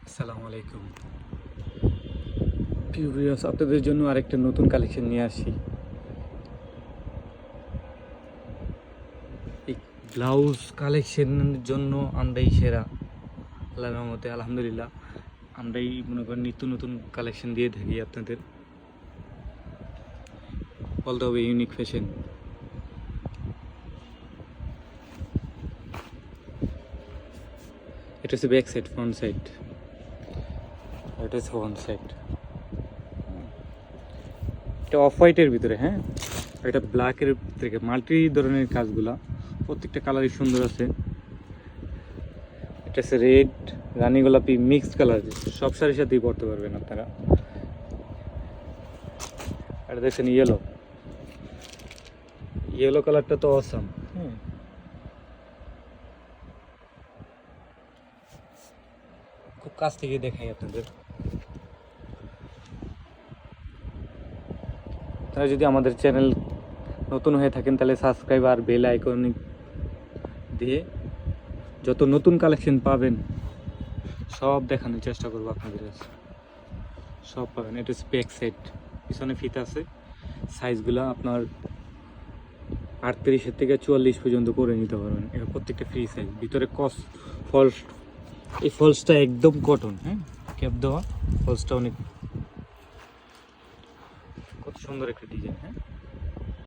আসসালামু আলাইকুম প্রিয় ভিউয়ার্স, আপনাদের জন্য আরেকটা নতুন কালেকশন নিয়ে আসি। এই ব্লাউজ কালেকশনের জন্য আমরাই সেরা, আল্লাহর রহমতে আলহামদুলিল্লাহ। আমরাই মনে করেন নিত্য নতুন কালেকশন দিয়ে থাকি আপনাদের। বলতে হবে ইউনিক ফ্যাশন। এটা হচ্ছে ব্যাক সাইড, ফ্রন্ট সাইড। এটা হচ্ছে ফ্রন্ট সাইড। এটা অফ হোয়াইটের ভিতরে, হ্যাঁ, এটা ব্ল্যাকের থেকে মাল্টি ধরনের কাজগুলা, প্রত্যেকটা কালারই সুন্দর আছে। এটা হচ্ছে রেড, রানী গোলাপি, মিক্সড কালার, সব শাড়ির সাথেই পরতে পারবেন আপনারা। এটা দেখছেন ইয়েলো, ইয়েলো কালারটা তো অসাম। হ্যাঁ, খুব কাছ থেকে দেখাই আপনাদের। আপনারা যদি আমাদের চ্যানেল নতুন হয়ে থাকেন তাহলে সাবস্ক্রাইব আর বেল আইকন দিয়ে যত নতুন কালেকশন পাবেন সব দেখানোর চেষ্টা করবো আপনাদের কাছে, সব পাবেন। এটা হচ্ছে ব্যাক সাইড, পিছনে ফিতা আছে। সাইজগুলো আপনার 38 থেকে 44 পর্যন্ত করে নিতে পারবেন। এটা প্রত্যেকটা ফ্রি সাইজ। ভিতরে ফলস, এই ফলসটা একদম কটন, হ্যাঁ, ক্যাপ দেওয়া। ফলসটা অনেক কত সুন্দর একটা ডিজাইন, হ্যাঁ।